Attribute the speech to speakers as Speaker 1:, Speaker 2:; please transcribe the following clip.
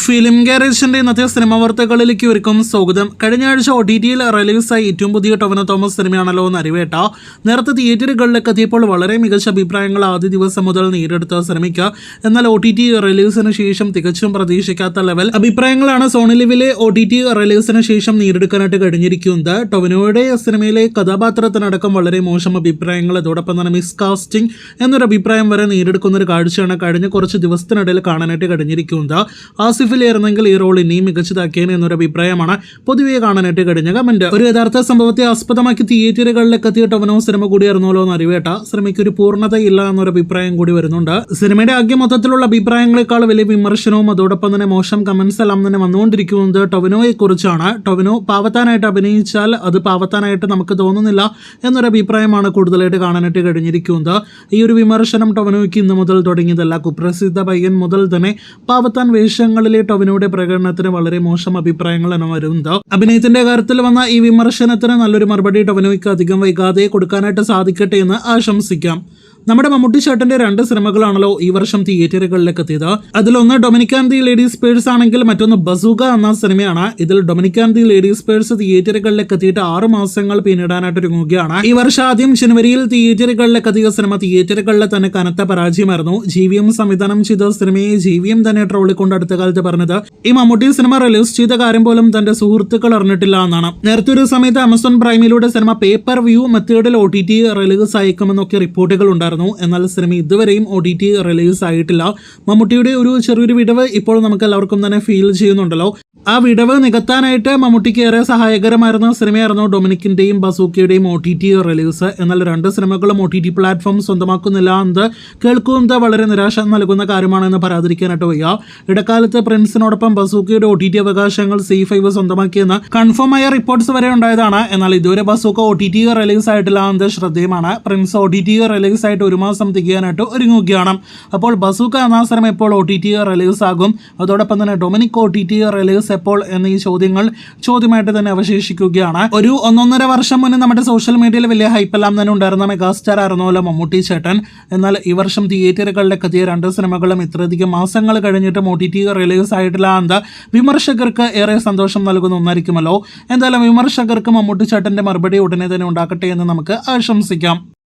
Speaker 1: Film ഗാരേജിന്റെ ഇന്നത്തെ cinema വാർത്തകളിലേക്ക് ഒരുക്കും സ്വാഗതം. കഴിഞ്ഞ ആഴ്ച OTT-യിൽ റിലീസായി ഏറ്റവും പുതിയ ടൊവിനോ തോമസ് സിനിമയാണല്ലോ നരിവേട്ട. നേരത്തെ തിയേറ്ററുകളിലേക്ക് എത്തിയപ്പോൾ വളരെ മികച്ച അഭിപ്രായങ്ങൾ ആദ്യ ദിവസം മുതൽ നേടിയെടുത്ത സിനിമയ്ക്ക് എന്നാൽ OTT റിലീസിന് ശേഷം തികച്ചും പ്രതീക്ഷിക്കാത്ത ലെവൽ അഭിപ്രായങ്ങളാണ് സോണി ലിവിലെ OTT റിലീസിന് ശേഷം നേടിയെടുക്കാനായിട്ട് കഴിഞ്ഞിരിക്കുന്നത്. ടൊവിനോയുടെ സിനിമയിലെ കഥാപാത്രത്തിനടക്കം വളരെ മോശം അഭിപ്രായങ്ങൾ, അതോടൊപ്പം തന്നെ മിസ്കാസ്റ്റിംഗ് എന്നൊരു അഭിപ്രായം വരെ നേടിയെടുക്കുന്ന ഒരു കാഴ്ചയാണ് കഴിഞ്ഞ കുറച്ച് ദിവസത്തിനിടയിൽ കാണാനായിട്ട് കഴിഞ്ഞിരിക്കുന്നത്. ആസിഫിലായിരുന്നെങ്കിൽ ഈ റോൾ ഇനിയും മികച്ചതാക്കിയേനെ എന്നൊരു അഭിപ്രായമാണ് പൊതുവെ കാണാനായിട്ട് കഴിഞ്ഞ കമന്റ്. ഒരു യഥാർത്ഥ സംഭവത്തെ ആസ്പദമാക്കി തിയേറ്ററുകളിലേക്ക് എത്തിയ ടൊവിനോ സിനിമ കൂടിയായിരുന്നല്ലോ നരിവേട്ട. സിനിമയ്ക്ക് ഒരു പൂർണ്ണതയില്ല എന്നൊരു അഭിപ്രായം കൂടി വരുന്നുണ്ട്. സിനിമയുടെ ആകെ മൊത്തത്തിലുള്ള അഭിപ്രായങ്ങളെക്കാൾ വലിയ വിമർശനവും അതോടൊപ്പം തന്നെ മോശം കമന്റ്സ് എല്ലാം തന്നെ വന്നുകൊണ്ടിരിക്കുന്നത് ടൊവിനോയെ കുറിച്ചാണ്. ടൊവിനോ പാവത്താനായിട്ട് അഭിനയിച്ചാൽ അത് പാവത്താനായിട്ട് നമുക്ക് തോന്നുന്നില്ല എന്നൊരു അഭിപ്രായമാണ് കൂടുതലായിട്ട് കാണാനായിട്ട് കഴിഞ്ഞിരിക്കുന്നത്. ഈ ഒരു വിമർശനം ടൊവിനോയ്ക്ക് ഇന്ന് മുതൽ തുടങ്ങിയതല്ല. കുപ്രസിദ്ധ പയ്യൻ മുതൽ തന്നെ പാവത്താൻ വേഷങ്ങളിലെ ടൊവിനോയുടെ പ്രകടനത്തിന് വളരെ മോശം അഭിപ്രായങ്ങളാണ് വരുന്നത്. അഭിനയത്തിന്റെ കാര്യത്തിൽ വന്ന ഈ വിമർശനത്തിന് നല്ലൊരു മറുപടി ടൊവിനോയ്ക്ക് അധികം വൈകാതെ കൊടുക്കാനായിട്ട് സാധിക്കട്ടെ എന്ന് ആശംസിക്കാം. നമ്മുടെ മമ്മൂട്ടി ചേട്ടന്റെ 2 സിനിമകളാണല്ലോ ഈ വർഷം തിയേറ്ററുകളിലേക്ക് എത്തിയത്. അതിലൊന്ന് Dominic and the ladies purse ആണെങ്കിൽ മറ്റൊന്ന് ബസൂക എന്ന സിനിമയാണ്. ഇതിൽ Dominic and the ladies purse തിയേറ്ററുകളിലേക്ക് എത്തിയിട്ട് 6 മാസങ്ങൾ പിന്നിടാനായിട്ട് ഒരുങ്ങുകയാണ്. ഈ വർഷം ആദ്യം ജനുവരിയിൽ തിയേറ്ററുകളിലേക്ക് എത്തിയ സിനിമ തിയേറ്ററുകളിൽ തന്നെ കനത്ത പരാജയമായിരുന്നു. GVM സംവിധാനം ചെയ്ത സിനിമയെ GVM തന്നെ ട്രോളിക്കൊണ്ട് അടുത്ത കാലത്ത് പറഞ്ഞത് ഈ മമ്മൂട്ടി സിനിമ റിലീസ് ചെയ്ത കാര്യം പോലും തന്റെ സുഹൃത്തുക്കൾ അറിഞ്ഞിട്ടില്ല എന്നാണ്. നേരത്തെ ഒരു സമയത്ത് ആമസോൺ പ്രൈമിലൂടെ സിനിമ പേപ്പർ വ്യൂ മെത്തേഡിൽ OTT റിലീസ് അയക്കുമെന്നൊക്കെ റിപ്പോർട്ടുകൾ ഉണ്ടായിരുന്നു. എന്നാൽ സിനിമ ഇതുവരെയും OTT റിലീസ് ആയിട്ടില്ല. മമ്മൂട്ടിയുടെ ഒരു ചെറിയൊരു വിടവ് ഇപ്പോൾ നമുക്ക് എല്ലാവർക്കും തന്നെ ഫീൽ ചെയ്യുന്നുണ്ടല്ലോ. ആ വിടവ് നികത്താനായിട്ട് മമ്മൂട്ടിക്ക് ഏറെ സഹായകരമായിരുന്ന സിനിമയായിരുന്നു ഡൊമിനിക്കിന്റെയും ബസൂക്കയുടെയും OTT റിലീസ്. എന്നാൽ 2 സിനിമകളും OTT പ്ലാറ്റ്ഫോം സ്വന്തമാക്കുന്നില്ല എന്നത് കേൾക്കുന്നത് വളരെ നിരാശ നൽകുന്ന കാര്യമാണെന്ന് പറയാതിരിക്കാനായിട്ട് വയ്യ. ഇടക്കാലത്ത് പ്രിൻസിനോടൊപ്പം ബസൂക്കയുടെ OTT അവകാശങ്ങൾ C5 സ്വന്തമാക്കിയെന്ന് കൺഫേം ആയ റിപ്പോർട്ട്സ് വരെ ഉണ്ടായതാണ്. എന്നാൽ ഇതുവരെ ബസൂക്ക OTT റിലീസ് ആയിട്ടില്ല എന്നത് ശ്രദ്ധേയമാണ്. പ്രിൻസ് OTT റിലീസ് ആയിട്ട് 1 മാസം തികയാനായിട്ട് ഒരുങ്ങുകയാണ്. അപ്പോൾ ബസൂക്ക എന്ന സിനിമ ഇപ്പോൾ OTT റിലീസ് ആകും, അതോടൊപ്പം തന്നെ ഡൊമിനിക് OTT റിലീസ് എപ്പോൾ എന്നീ ചോദ്യമായിട്ട് തന്നെ അവശേഷിക്കുകയാണ്. ഒരു 1.5 വർഷം മുന്നേ നമ്മുടെ സോഷ്യൽ മീഡിയയിൽ വലിയ ഹൈപ്പെല്ലാം തന്നെ ഉണ്ടായിരുന്ന മെഗാസ്റ്റാർ ആയിരുന്നല്ലോ മമ്മൂട്ടി ചേട്ടൻ. എന്നാൽ ഈ വർഷം തിയേറ്ററുകളിലേക്ക് എത്തിയ 2 സിനിമകളും ഇത്രയധികം മാസങ്ങൾ കഴിഞ്ഞിട്ടും OTT റിലീസ് ആയിട്ടില്ല എന്നത് വിമർശകർക്ക് ഏറെ സന്തോഷം നൽകുന്ന ഒന്നായിരിക്കുമല്ലോ. എന്തായാലും വിമർശകർക്ക് മമ്മൂട്ടി ചേട്ടന്റെ മറുപടി ഉടനെ തന്നെ ഉണ്ടാക്കട്ടെ എന്ന് നമുക്ക് ആശംസിക്കാം.